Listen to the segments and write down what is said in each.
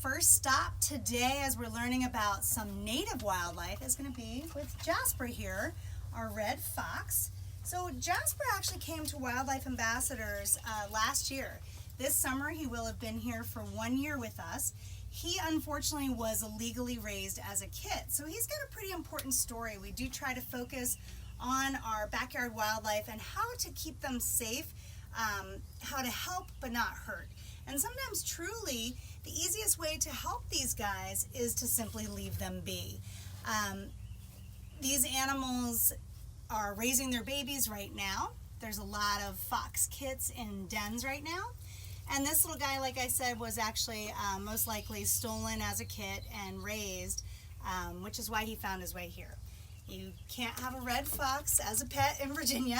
first stop today as we're learning about some native wildlife is going to be with Jasper here, our red fox. So Jasper actually came to Wildlife Ambassadors last year. This summer he will have been here for 1 year with us. He unfortunately was illegally raised as a kid, so he's got a pretty important story. We do try to focus on our backyard wildlife and how to keep them safe, how to help but not hurt. And sometimes truly the easiest way to help these guys is to simply leave them be. These animals are raising their babies right now. There's a lot of fox kits in dens right now. And this little guy, like I said, was actually most likely stolen as a kit and raised, which is why he found his way here. You can't have a red fox as a pet in Virginia,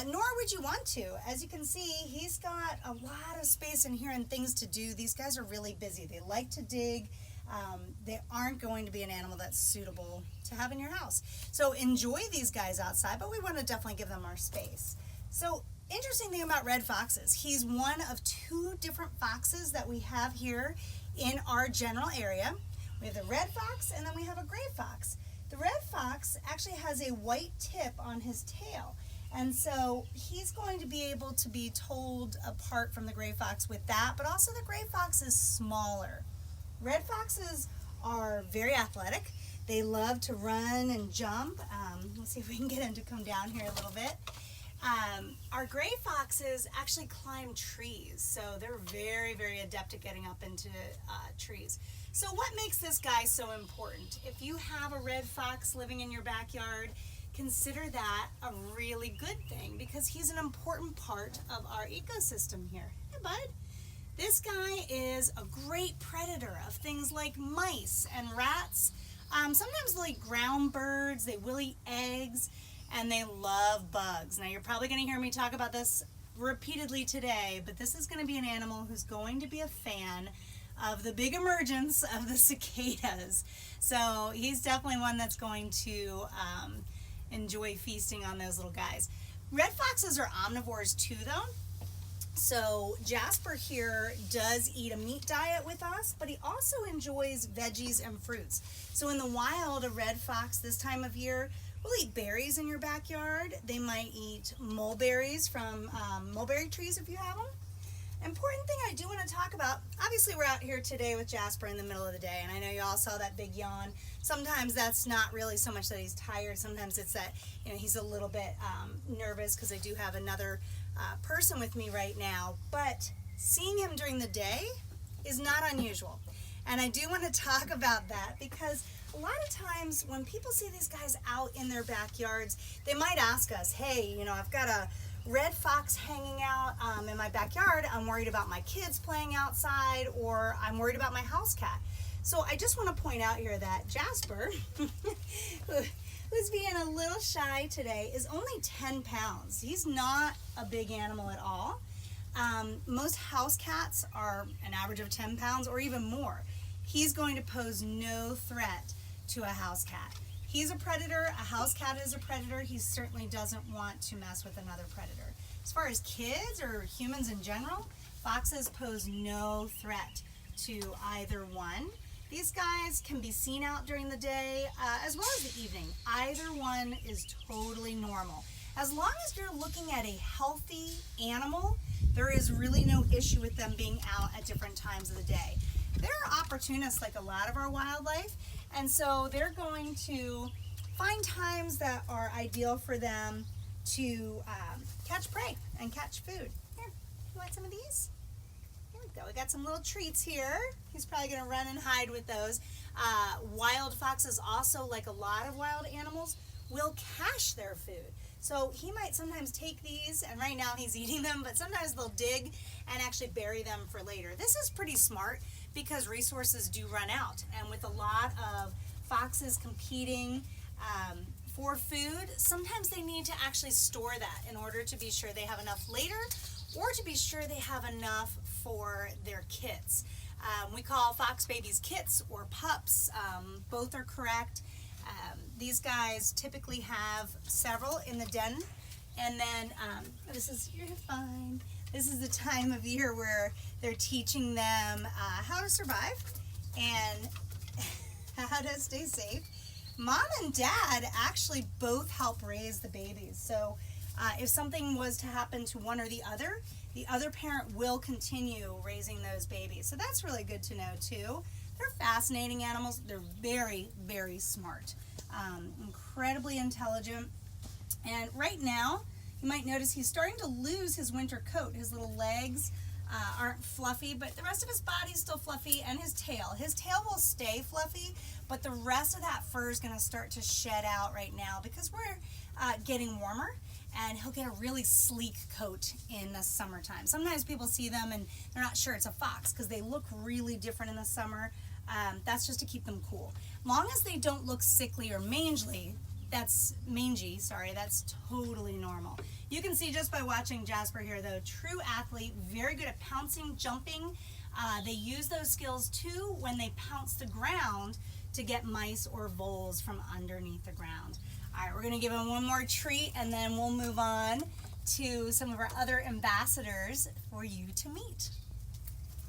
nor would you want to. As you can see, he's got a lot of space in here and things to do. These guys are really busy. They like to dig. They aren't going to be an animal that's suitable to have in your house. So enjoy these guys outside, but we want to definitely give them our space. So interesting thing about red foxes, he's one of 2 different foxes that we have here in our general area. We have the red fox and then we have a gray fox. The red fox actually has a white tip on his tail, and so he's going to be able to be told apart from the gray fox with that, but also the gray fox is smaller. Red foxes are very athletic. They love to run and jump. Let's see if we can get him to come down here a little bit. Our gray foxes actually climb trees, so they're very, very adept at getting up into trees. So what makes this guy so important? If you have a red fox living in your backyard, consider that a really good thing because he's an important part of our ecosystem here. Hey, bud. This guy is a great predator of things like mice and rats. Sometimes they'll eat ground birds, they will eat eggs, and they love bugs. Now you're probably going to hear me talk about this repeatedly today, but this is going to be an animal who's going to be a fan of the big emergence of the cicadas. So he's definitely one that's going to enjoy feasting on those little guys. Red foxes are omnivores too though. So Jasper here does eat a meat diet with us, but he also enjoys veggies and fruits. So in the wild, a red fox this time of year will eat berries in your backyard. They might eat mulberries from mulberry trees if you have them. Important thing I do want to talk about, obviously we're out here today with Jasper in the middle of the day, and I know you all saw that big yawn. Sometimes that's not really so much that he's tired, sometimes it's that he's a little bit nervous because I do have another person with me right now, but seeing him during the day is not unusual. And I do want to talk about that because a lot of times when people see these guys out in their backyards, they might ask us, hey, I've got a red fox hanging out in my backyard. I'm worried about my kids playing outside, or I'm worried about my house cat. So I just want to point out here that Jasper, who's being a little shy today, is only 10 pounds. He's not a big animal at all. Most house cats are an average of 10 pounds or even more. He's going to pose no threat to a house cat. He's a predator, a house cat is a predator. He certainly doesn't want to mess with another predator. As far as kids or humans in general, foxes pose no threat to either one. These guys can be seen out during the day as well as the evening. Either one is totally normal. As long as you're looking at a healthy animal, there is really no issue with them being out at different times of the day. They're opportunists like a lot of our wildlife, and so they're going to find times that are ideal for them to catch prey and catch food. Here, you want some of these? Here we go. We got some little treats here. He's probably going to run and hide with those. Wild foxes also, like a lot of wild animals, will cache their food. So he might sometimes take these, and right now he's eating them, but sometimes they'll dig and actually bury them for later. This is pretty smart because resources do run out, and with a lot of foxes competing for food, sometimes they need to actually store that in order to be sure they have enough later, or to be sure they have enough for their kits. We call fox babies kits or pups. Both are correct. These guys typically have several in the den, and then you're fine. This is the time of year where they're teaching them how to survive. and how to stay safe. Mom and Dad actually both help raise the babies. So if something was to happen to one or the other parent will continue raising those babies. So that's really good to know too. They're fascinating animals. They're very, very smart, incredibly intelligent. And right now, you might notice he's starting to lose his winter coat. His little legs aren't fluffy, but the rest of his body's still fluffy, and his tail. His tail will stay fluffy, but the rest of that fur is going to start to shed out right now because we're getting warmer, and he'll get a really sleek coat in the summertime. Sometimes people see them and they're not sure it's a fox because they look really different in the summer. That's just to keep them cool. Long as they don't look sickly or mangy, that's totally normal. You can see just by watching Jasper here, though, true athlete, very good at pouncing, jumping. They use those skills too when they pounce the ground to get mice or voles from underneath the ground. All right, we're gonna give him one more treat and then we'll move on to some of our other ambassadors for you to meet.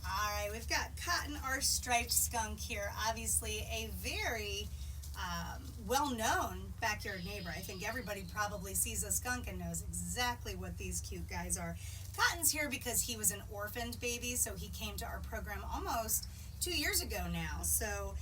All right, we've got Cotton, our striped skunk here. Obviously a very well-known backyard neighbor. I think everybody probably sees a skunk and knows exactly what these cute guys are. Cotton's here because he was an orphaned baby, so he came to our program almost 2 years ago now. So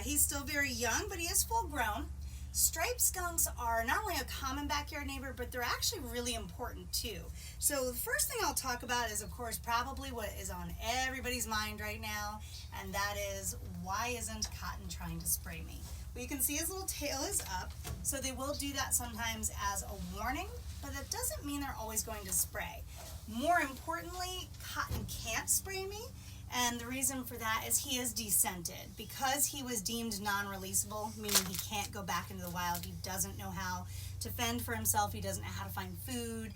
he's still very young, but he is full grown. Striped skunks are not only a common backyard neighbor, but they're actually really important too. So the first thing I'll talk about is, of course, probably what is on everybody's mind right now, and that is, why isn't Cotton trying to spray me? Well, you can see his little tail is up, so they will do that sometimes as a warning, but that doesn't mean they're always going to spray. More importantly, Cotton can't spray me, and the reason for that is he is descented. Because he was deemed non-releasable, meaning he can't go back into the wild, he doesn't know how to fend for himself, he doesn't know how to find food,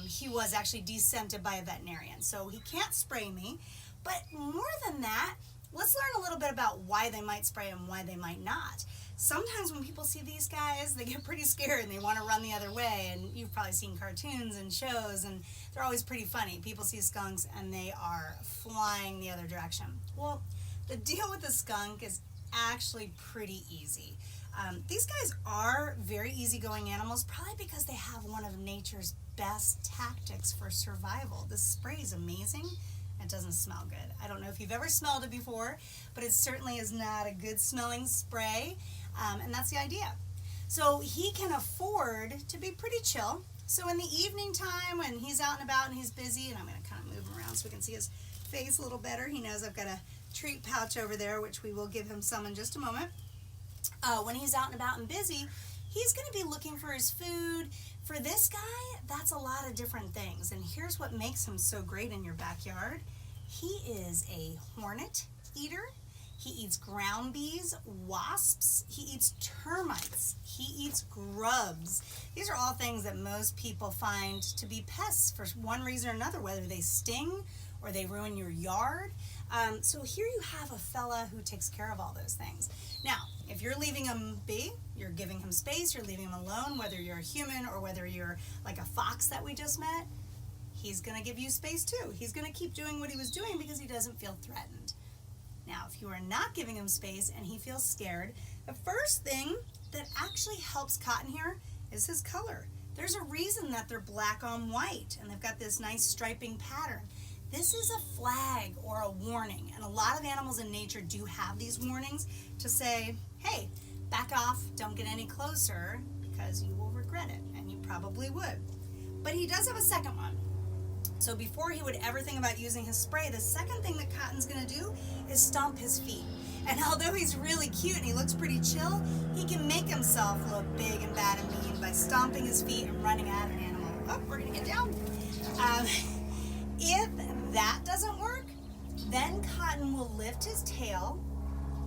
he was actually descented by a veterinarian, so he can't spray me. But more than that, let's learn a little bit about why they might spray and why they might not. Sometimes when people see these guys, they get pretty scared and they want to run the other way, and you've probably seen cartoons and shows, and they're always pretty funny. People see skunks and they are flying the other direction. Well, the deal with the skunk is actually pretty easy. These guys are very easygoing animals, probably because they have one of nature's best tactics for survival. This spray is amazing. It doesn't smell good. I don't know if you've ever smelled it before, but it certainly is not a good smelling spray, and that's the idea. So he can afford to be pretty chill. So in the evening time when he's out and about and he's busy, and I'm going to kind of move him around so we can see his face a little better. He knows I've got a treat pouch over there, which we will give him some in just a moment. When he's out and about and busy, he's going to be looking for his food. For this guy, that's a lot of different things, and here's what makes him so great in your backyard. He is a hornet eater. He eats ground bees, wasps, he eats termites, he eats grubs. These are all things that most people find to be pests for one reason or another, whether they sting or they ruin your yard. So here you have a fella who takes care of all those things. Now, if you're leaving him be, you're giving him space, you're leaving him alone, whether you're a human or whether you're like a fox that we just met, he's going to give you space too. He's going to keep doing what he was doing because he doesn't feel threatened. Now, if you are not giving him space and he feels scared, the first thing that actually helps Cotton here is his color. There's a reason that they're black on white and they've got this nice striping pattern. This is a flag or a warning, and a lot of animals in nature do have these warnings to say, hey, back off, don't get any closer because you will regret it, and you probably would. But he does have a second one. So before he would ever think about using his spray, the second thing that Cotton's going to do is stomp his feet. And although he's really cute and he looks pretty chill, he can make himself look big and bad and mean by stomping his feet and running at an animal. Oh, we're going to get down. If that doesn't work, then Cotton will lift his tail,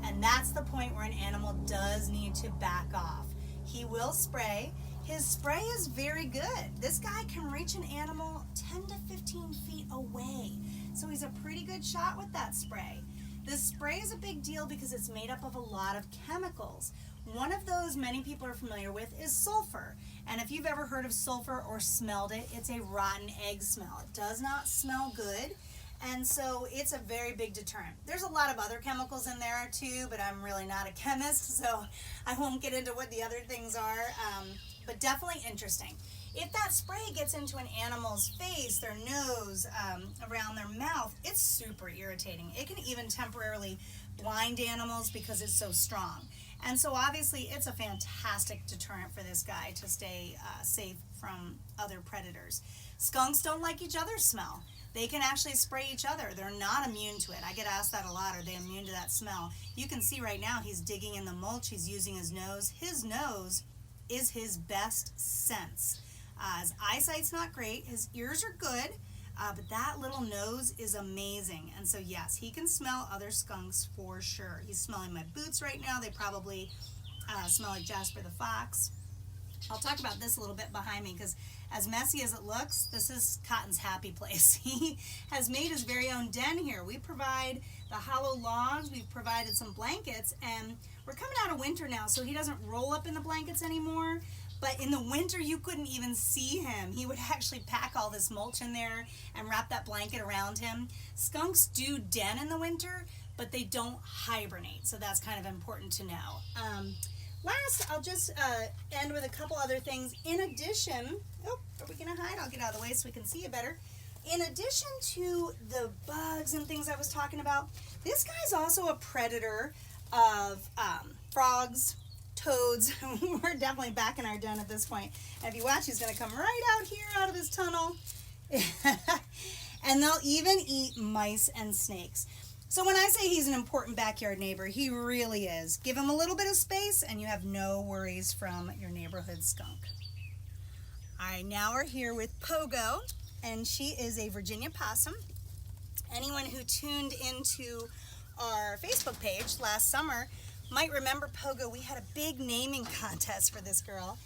and that's the point where an animal does need to back off. He will spray. His spray is very good. This guy can reach an animal 10 to 15 feet away, so he's a pretty good shot with that spray. This spray is a big deal because it's made up of a lot of chemicals. One of those many people are familiar with is sulfur. And if you've ever heard of sulfur or smelled it, it's a rotten egg smell. It does not smell good. And so it's a very big deterrent. There's a lot of other chemicals in there too, but I'm really not a chemist, so I won't get into what the other things are, but definitely interesting. If that spray gets into an animal's face, their nose, around their mouth, it's super irritating. It can even temporarily blind animals because it's so strong. And so obviously it's a fantastic deterrent for this guy to stay safe from other predators. Skunks don't like each other's smell. They can actually spray each other. They're not immune to it. I get asked that a lot. Are they immune to that smell? You can see right now he's digging in the mulch. He's using his nose. His nose is his best sense. His eyesight's not great. His ears are good, but that little nose is amazing. And so yes, he can smell other skunks for sure. He's smelling my boots right now. They probably smell like Jasper the fox. I'll talk about this a little bit behind me because as messy as it looks, this is Cotton's happy place. He has made his very own den here. We provide the hollow logs, we've provided some blankets, and we're coming out of winter now, so he doesn't roll up in the blankets anymore. But in the winter, you couldn't even see him. He would actually pack all this mulch in there and wrap that blanket around him. Skunks do den in the winter, but they don't hibernate, so that's kind of important to know. Last, I'll just end with a couple other things. In addition, oh, are we gonna hide? I'll get out of the way so we can see you better. In addition to the bugs and things I was talking about, this guy's also a predator of frogs, toads. We're definitely back in our den at this point. And if you watch, he's gonna come right out here out of his tunnel. And they'll even eat mice and snakes. So when I say he's an important backyard neighbor, he really is. Give him a little bit of space and you have no worries from your neighborhood skunk. All right, now we're here with Pogo, and she is a Virginia possum. Anyone who tuned into our Facebook page last summer might remember Pogo. We had a big naming contest for this girl,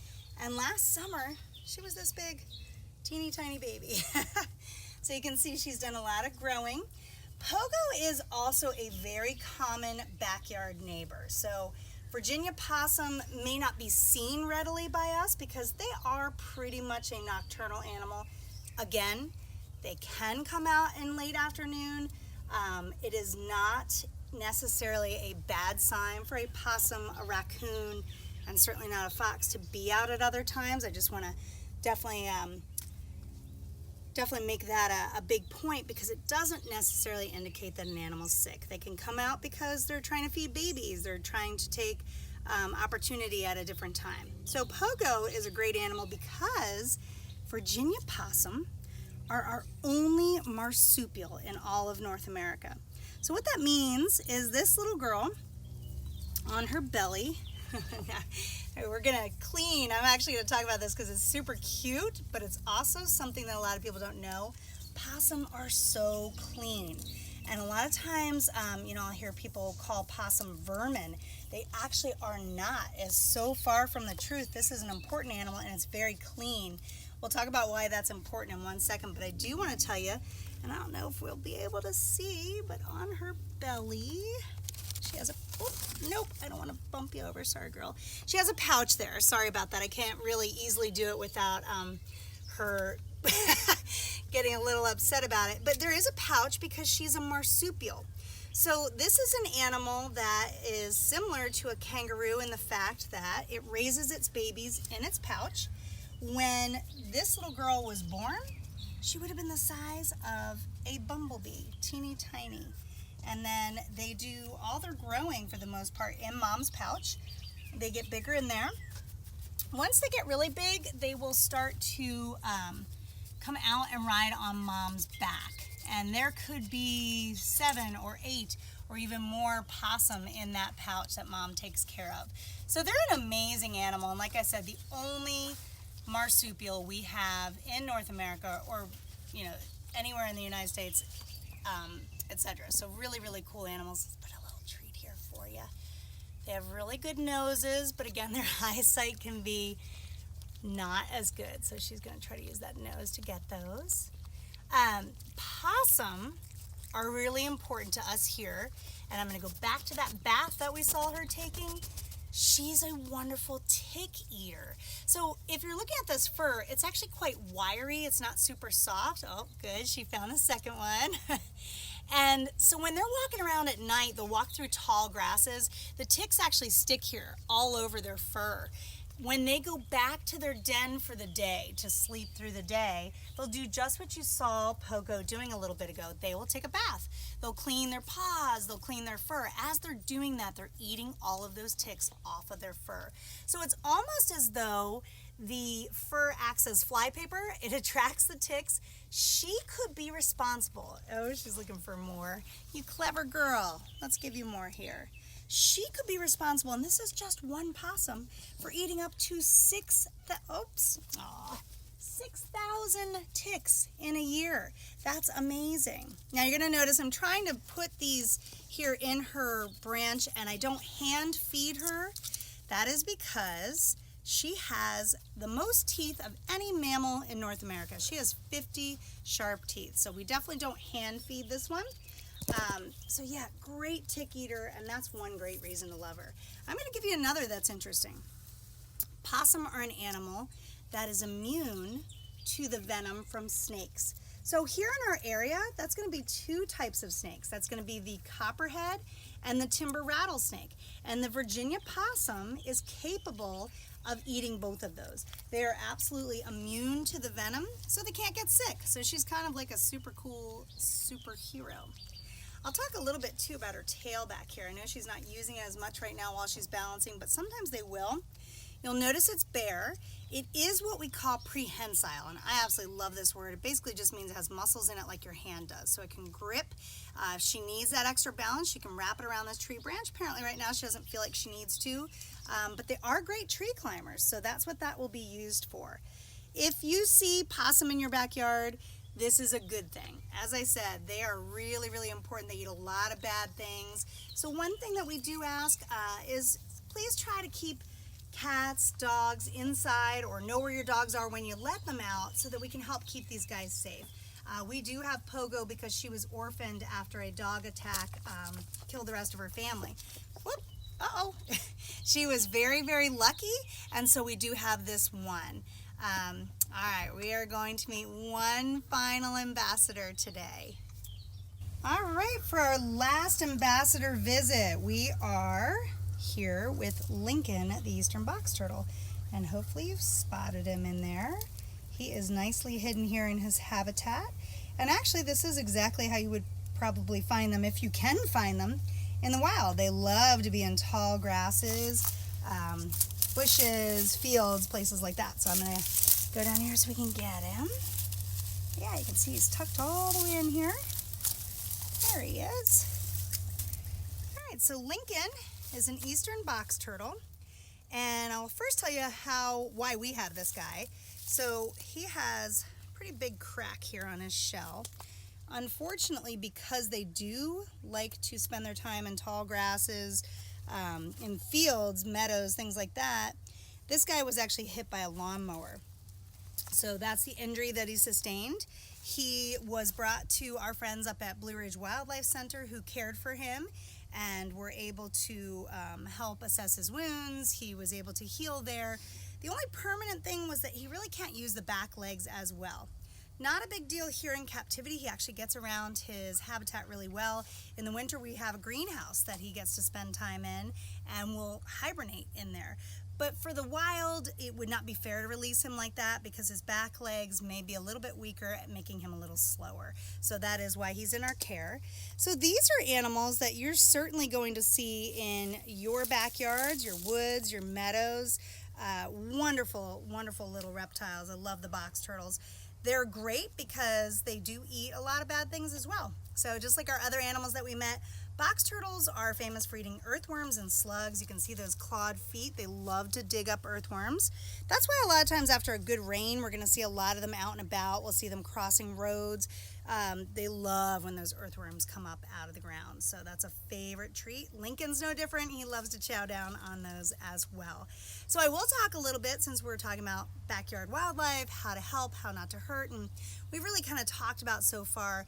and last summer she was this big, teeny tiny baby. So you can see she's done a lot of growing. Pogo is also a very common backyard neighbor. So Virginia possum may not be seen readily by us because they are pretty much a nocturnal animal. Again, they can come out in late afternoon. It is not necessarily a bad sign for a possum, a raccoon, and certainly not a fox to be out at other times. I just want to definitely make that a big point because it doesn't necessarily indicate that an animal's sick. They can come out because they're trying to feed babies. They're trying to take opportunity at a different time. So Pogo is a great animal because Virginia possum are our only marsupial in all of North America. So what that means is this little girl on her belly, we're gonna clean. I'm actually gonna talk about this because it's super cute, but it's also something that a lot of people don't know. Possum are so clean. And a lot of times, I'll hear people call possum vermin. They actually are not. It's so far from the truth. This is an important animal and it's very clean. We'll talk about why that's important in 1 second, but I do want to tell you, and I don't know if we'll be able to see, but on her belly, she has a, oh, nope, I don't want to bump you over, sorry girl. She has a pouch there, sorry about that. I can't really easily do it without her getting a little upset about it, but there is a pouch because she's a marsupial. So this is an animal that is similar to a kangaroo in the fact that it raises its babies in its pouch. When this little girl was born, she would have been the size of a bumblebee, teeny tiny. And then they do all their growing for the most part in mom's pouch. They get bigger in there. Once they get really big, they will start to come out and ride on mom's back. And there could be 7 or 8 or even more possum in that pouch that mom takes care of. So they're an amazing animal. And like I said, the only marsupial we have in North America or, anywhere in the United States, etc. So really, really cool animals. Let's put a little treat here for you. They have really good noses, but again, their eyesight can be not as good. So she's going to try to use that nose to get those. Possum are really important to us here. And I'm going to go back to that bath that we saw her taking. She's a wonderful tick eater. So if you're looking at this fur, it's actually quite wiry. It's not super soft. Oh, good. She found the second one. And so when they're walking around at night, they'll walk through tall grasses. The ticks actually stick here all over their fur. When they go back to their den for the day, to sleep through the day, they'll do just what you saw Pogo doing a little bit ago. They will take a bath. They'll clean their paws, they'll clean their fur. As they're doing that, they're eating all of those ticks off of their fur. So it's almost as though the fur acts as flypaper. It attracts the ticks. She could be responsible. Oh, she's looking for more. You clever girl. Let's give you more here. She could be responsible, and this is just one possum, for eating up to 6,000 ticks in a year. That's amazing. Now you're going to notice I'm trying to put these here in her branch, and I don't hand feed her. That is because she has the most teeth of any mammal in North America. She has 50 sharp teeth, so we definitely don't hand feed this one. So yeah, great tick eater, and that's one great reason to love her. I'm going to give you another that's interesting. Possum are an animal that is immune to the venom from snakes. So here in our area, that's going to be two types of snakes. That's going to be the copperhead and the timber rattlesnake. And the Virginia possum is capable of eating both of those. They are absolutely immune to the venom, so they can't get sick. So she's kind of like a super cool superhero. I'll talk a little bit too about her tail back here. I know she's not using it as much right now while she's balancing, but sometimes they will. You'll notice it's bare. It is what we call prehensile, and I absolutely love this word. It basically just means it has muscles in it like your hand does, so it can grip. If she needs that extra balance, she can wrap it around this tree branch. Apparently right now she doesn't feel like she needs to, but they are great tree climbers, so that's what that will be used for. If you see possum in your backyard, this is a good thing. As I said, they are really, really important. They eat a lot of bad things. So one thing that we do ask is please try to keep cats, dogs inside, or know where your dogs are when you let them out, so that we can help keep these guys safe. We do have Pogo because she was orphaned after a dog attack killed the rest of her family. Whoop, uh-oh. She was very, very lucky, and so we do have this one. All right, we are going to meet one final ambassador today. All right, for our last ambassador visit, we are here with Lincoln, the eastern box turtle, and hopefully you've spotted him in there. He is nicely hidden here in his habitat, and actually this is exactly how you would probably find them, if you can find them, in the wild. They love to be in tall grasses, bushes, fields, places like that. So I'm going to go down here so we can get him. Yeah, you can see he's tucked all the way in here. There he is. All right, so Lincoln is an eastern box turtle, and I'll first tell you why we have this guy. So he has a pretty big crack here on his shell. Unfortunately, because they do like to spend their time in tall grasses, in fields, meadows, things like that, this guy was actually hit by a lawnmower. So that's the injury that he sustained. He was brought to our friends up at Blue Ridge Wildlife Center, who cared for him and were able to help assess his wounds. He was able to heal there. The only permanent thing was that he really can't use the back legs as well. Not a big deal here in captivity. He actually gets around his habitat really well. In the winter, we have a greenhouse that he gets to spend time in and will hibernate in there. But for the wild, it would not be fair to release him like that because his back legs may be a little bit weaker, making him a little slower. So that is why he's in our care. So these are animals that you're certainly going to see in your backyards, your woods, your meadows. Wonderful, wonderful little reptiles. I love the box turtles. They're great because they do eat a lot of bad things as well. So just like our other animals that we met, box turtles are famous for eating earthworms and slugs. You can see those clawed feet. They love to dig up earthworms. That's why a lot of times after a good rain, we're going to see a lot of them out and about. We'll see them crossing roads. They love when those earthworms come up out of the ground. So that's a favorite treat. Lincoln's no different. He loves to chow down on those as well. So I will talk a little bit, since we're talking about backyard wildlife, how to help, how not to hurt. And we've really kind of talked about so far,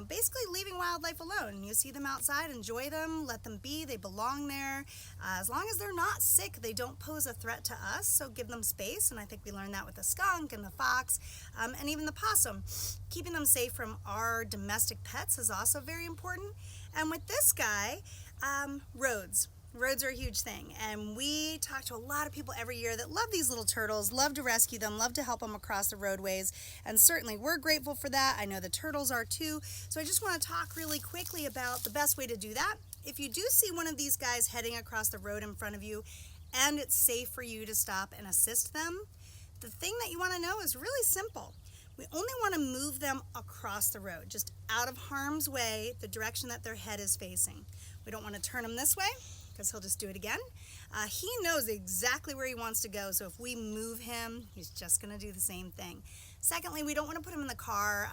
basically leaving wildlife alone. You see them outside, enjoy them, let them be. They belong there. As long as they're not sick, they don't pose a threat to us. So give them space. And I think we learned that with the skunk and the fox and even the possum. Keeping them safe from our domestic pets is also very important. And with this guy, roads. Roads are a huge thing, and we talk to a lot of people every year that love these little turtles, love to rescue them, love to help them across the roadways, and certainly we're grateful for that. I know the turtles are too. So I just want to talk really quickly about the best way to do that. If you do see one of these guys heading across the road in front of you and it's safe for you to stop and assist them, the thing that you want to know is really simple. We only want to move them across the road, just out of harm's way, the direction that their head is facing. We don't want to turn them this way, because he'll just do it again. He knows exactly where he wants to go, so if we move him, he's just going to do the same thing. Secondly, we don't want to put him in the car,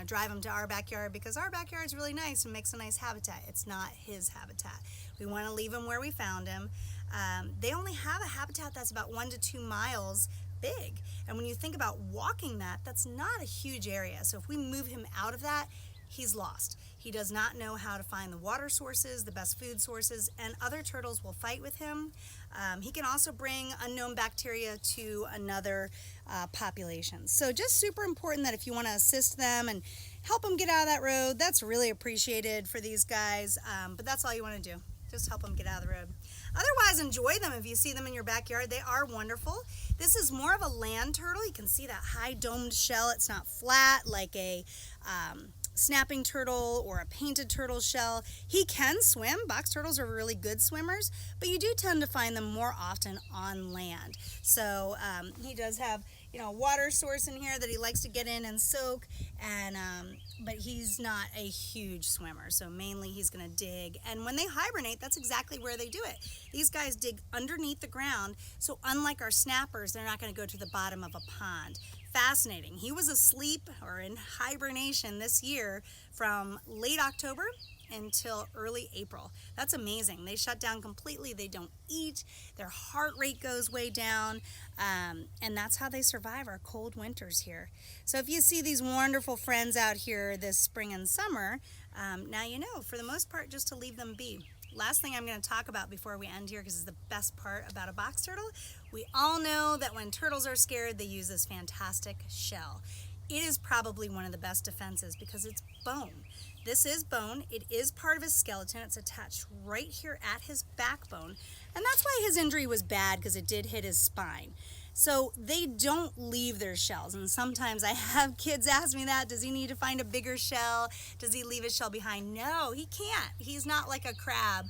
drive him to our backyard, because our backyard is really nice and makes a nice habitat. It's not his habitat. We want to leave him where we found him. They only have a habitat that's about 1 to 2 miles big, and when you think about walking that, that's not a huge area. So if we move him out of that, he's lost. He does not know how to find the water sources, the best food sources, and other turtles will fight with him. He can also bring unknown bacteria to another population. So just super important that if you want to assist them and help them get out of that road, that's really appreciated for these guys, but that's all you want to do. Just help them get out of the road. Otherwise, enjoy them if you see them in your backyard. They are wonderful. This is more of a land turtle. You can see that high domed shell. It's not flat like a snapping turtle or a painted turtle shell. He can swim. Box turtles are really good swimmers, but you do tend to find them more often on land. So he does have a water source in here that he likes to get in and soak, and but he's not a huge swimmer, so mainly he's going to dig. And when they hibernate, that's exactly where they do it. These guys dig underneath the ground, so unlike our snappers, they're not going to go to the bottom of a pond. Fascinating. He was asleep or in hibernation this year from late October until early April. That's amazing. They shut down completely. They don't eat. Their heart rate goes way down, and that's how they survive our cold winters here. So if you see these wonderful friends out here this spring and summer, now you know, for the most part, just to leave them be. Last thing I'm going to talk about before we end here, because it's the best part about a box turtle, we all know that when turtles are scared, they use this fantastic shell. It is probably one of the best defenses because it's bone. This is bone. It is part of his skeleton. It's attached right here at his backbone, and that's why his injury was bad, because it did hit his spine. So they don't leave their shells, and sometimes I have kids ask me that. Does he need to find a bigger shell? Does he leave his shell behind? No, he can't. He's not like a crab.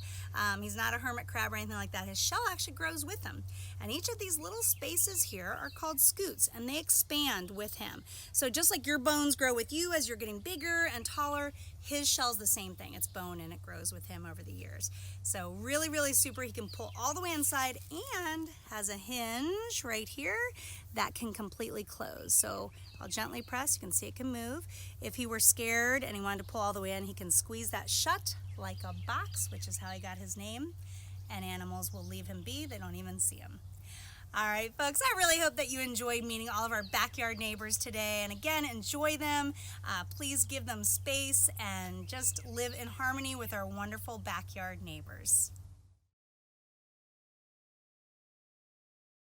He's not a hermit crab or anything like that. His shell actually grows with him. And each of these little spaces here are called scutes, and they expand with him. So just like your bones grow with you as you're getting bigger and taller, his shell's the same thing. It's bone, and it grows with him over the years. So really, really super. He can pull all the way inside and has a hinge right here that can completely close. So I'll gently press. You can see it can move. If he were scared and he wanted to pull all the way in, he can squeeze that shut like a box, which is how he got his name. And animals will leave him be. They don't even see him. All right, folks, I really hope that you enjoyed meeting all of our backyard neighbors today. And again, enjoy them. Please give them space and just live in harmony with our wonderful backyard neighbors.